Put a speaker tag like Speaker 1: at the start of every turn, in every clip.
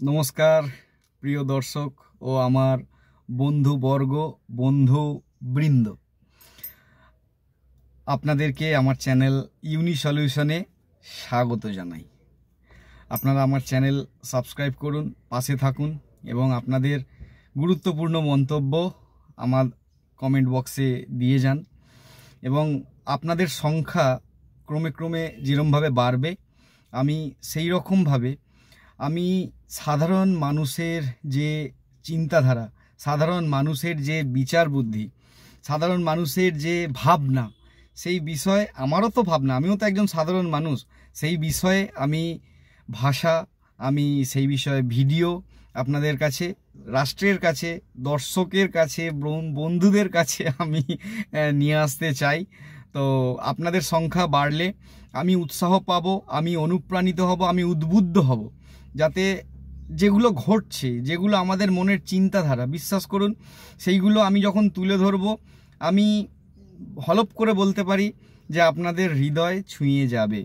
Speaker 1: নমস্কার প্রিয় দর্শক ও আমার বন্ধুবর্গ বন্ধুবৃন্দ, আপনাদেরকে আমার চ্যানেল ইউনি সলিউশনে স্বাগত জানাই। আপনারা আমার চ্যানেল সাবস্ক্রাইব করুন, পাশে থাকুন এবং আপনাদের গুরুত্বপূর্ণ মন্তব্য আমার কমেন্ট বক্সে দিয়ে যান। এবং আপনাদের সংখ্যা ক্রমে ক্রমে যেরকমভাবে বাড়বে, আমি সেই রকমভাবে আমি সাধারণ মানুষের যে চিন্তাধারা, সাধারণ মানুষের যে বিচার বুদ্ধি, সাধারণ মানুষের যে ভাবনা, সেই বিষয়ে আমারও তো ভাবনা, আমিও তো একজন সাধারণ মানুষ, সেই বিষয়ে আমি ভাষা, আমি সেই বিষয়ে ভিডিও আপনাদের কাছে, রাষ্ট্রের কাছে, দর্শকের কাছে, বন্ধুদের কাছে আমি নিয়ে আসতে চাই। তো আপনাদের সংখ্যা বাড়লে আমি উৎসাহ পাবো, আমি অনুপ্রাণিত হব, আমি উদ্বুদ্ধ হব, যাতে যেগুলো ঘটছে, যেগুলো আমাদের মনের চিন্তাধারা, বিশ্বাস করুন সেইগুলো আমি যখন তুলে ধরবো, আমি হলপ করে বলতে পারি যে আপনাদের হৃদয় ছুঁয়ে যাবে।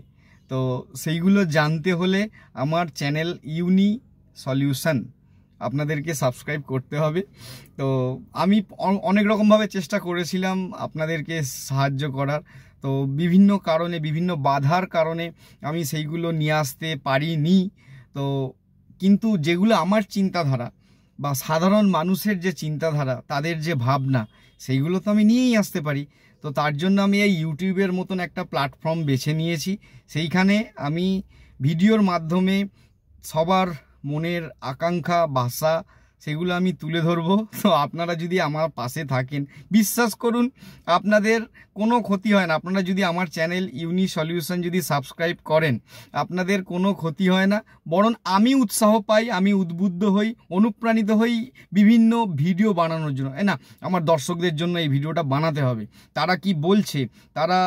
Speaker 1: তো সেইগুলো জানতে হলে আমার চ্যানেল ইউনি সলিউশন আপনাদেরকে সাবস্ক্রাইব করতে হবে। তো আমি অনেক রকমভাবে চেষ্টা করেছিলাম আপনাদেরকে সাহায্য করার, তো বিভিন্ন কারণে, বিভিন্ন বাধার কারণে আমি সেইগুলো নিয়ে আসতে পারিনি। তো কিন্তু যেগুলো আমার চিন্তাধারা বা সাধারণ মানুষের যে চিন্তাধারা, তাদের যে ভাবনা, সেইগুলো তো আমি নিয়েই আসতে পারি। তো তার জন্য আমি এই ইউটিউবের মতন একটা প্ল্যাটফর্ম বেছে নিয়েছি। সেইখানে আমি ভিডিওর মাধ্যমে সবার মনের আকাঙ্ক্ষা, ভাষা, সেগুলো আমি তুলে ধরবো। তো আপনারা যদি আমার পাশে থাকেন, বিশ্বাস করুন আপনাদের কোনো ক্ষতি হয় না। আপনারা যদি আমার চ্যানেল ইউনি সলিউশন যদি সাবস্ক্রাইব করেন, আপনাদের কোনো ক্ষতি হয় না, বরং আমি উৎসাহ পাই, আমি উদ্বুদ্ধ হই, অনুপ্রাণিত হই বিভিন্ন ভিডিও বানানোর জন্য। না, আমার দর্শকদের জন্য এই ভিডিওটা বানাতে হবে, তারা কি বলছে, তারা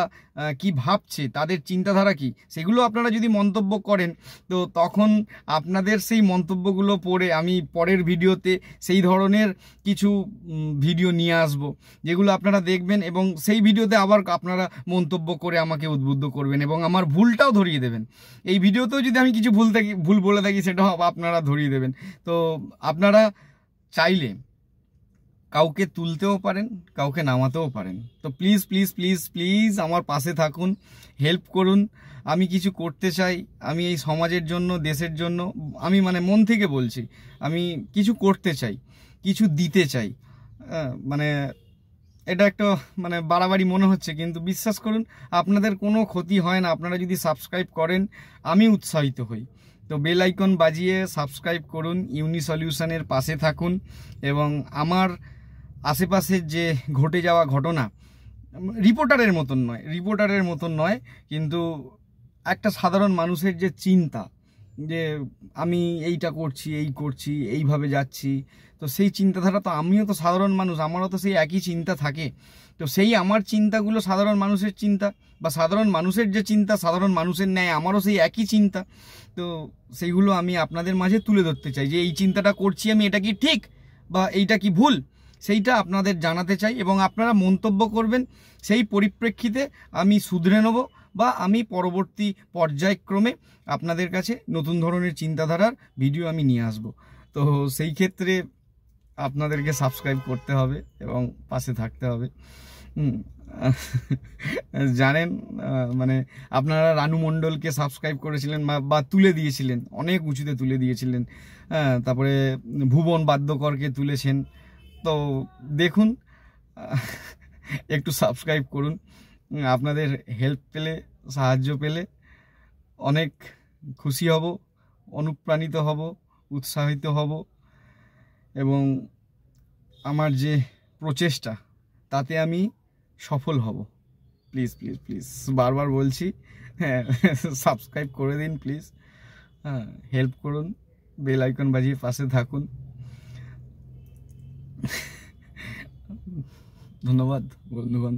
Speaker 1: কি ভাবছে, তাদের চিন্তাধারা কি, সেগুলো আপনারা যদি মন্তব্য করেন, তো তখন আপনাদের সেই মন্তব্যগুলো পড়ে আমি পরের ভিডিওতে সেই ধরনের কিছু ভিডিও নিয়ে আসব, যেগুলো আপনারা দেখবেন এবং সেই ভিডিওতে আবার আপনারা মন্তব্য করে আমাকে উদ্বুদ্ধ করবেন এবং আমার ভুলটাও ধরিয়ে দেবেন। এই ভিডিওতেও যদি আমি কিছু ভুল বলে থাকি, সেটাও আপনারা ধরিয়ে দেবেন। তো আপনারা চাইলে কাউকে তুলতেও পারেন, কাউকে নামাতেও পারেন। তো প্লিজ প্লিজ প্লিজ প্লিজ আমার পাশে থাকুন, হেল্প করুন। আমি কিছু করতে চাই, আমি এই সমাজের জন্য, দেশের জন্য, আমি মন থেকে বলছি, আমি কিছু করতে চাই, কিছু দিতে চাই। মানে এটা একটা বাড়াবাড়ি মনে হচ্ছে, কিন্তু বিশ্বাস করুন আপনাদের কোনো ক্ষতি হয় না। আপনারা যদি সাবস্ক্রাইব করেন, আমি উৎসাহিত হই। তো বেল আইকন বাজিয়ে সাবস্ক্রাইব করুন, ইউনি সলিউশনের পাশে থাকুন এবং আমার আশেপাশের যে ঘটে যাওয়া ঘটনা, রিপোর্টারের মতন নয়, কিন্তু একটা সাধারণ মানুষের যে চিন্তা, যে আমি এইটা করছি, এই করছি, এইভাবে যাচ্ছি, তো সেই চিন্তাধারা, তো আমিও তো সাধারণ মানুষ, আমারও তো সেই একই চিন্তা থাকে। তো সেই আমার চিন্তাগুলো সাধারণ মানুষের চিন্তা, বা সাধারণ মানুষের যে চিন্তা, সাধারণ মানুষের ন্যায় আমারও সেই একই চিন্তা। তো সেইগুলো আমি আপনাদের মাঝে তুলে ধরতে চাই, যে এই চিন্তাটা করছি আমি, এটা কি ঠিক বা এইটা কি ভুল, সেইটা আপনাদের জানাতে চাই এবং আপনারা মন্তব্য করবেন। সেই পরিপ্রেক্ষিতে আমি শুধরে নেব, বা আমি পরবর্তী পর্যায়ক্রমে আপনাদের কাছে নতুন ধরনের চিন্তাধারার ভিডিও আমি নিয়ে আসব। তো সেই ক্ষেত্রে আপনাদেরকে সাবস্ক্রাইব করতে হবে এবং পাশে থাকতে হবে। জানেন, আপনারা রানু মণ্ডলকে সাবস্ক্রাইব করেছিলেন বা তুলে দিয়েছিলেন, অনেক উঁচুতে তুলে দিয়েছিলেন। তারপরে ভুবন বাদ্যকরকে তুলেছেন। তো দেখুন, একটু সাবস্ক্রাইব করুন। আপনাদের হেল্প পেলে, সাহায্য পেলে অনেক খুশি হব, অনুপ্রাণিত হব, উৎসাহিত হব এবং আমার যে প্রচেষ্টা, তাতে আমি সফল হব। প্লিজ প্লিজ প্লিজ বারবার বলছি, হ্যাঁ, সাবস্ক্রাইব করে দিন প্লিজ। হ্যাঁ, হেল্প করুন, বেল আইকন বাজিয়ে পাশে থাকুন। ধন্যবাদ বন্ধুগণ।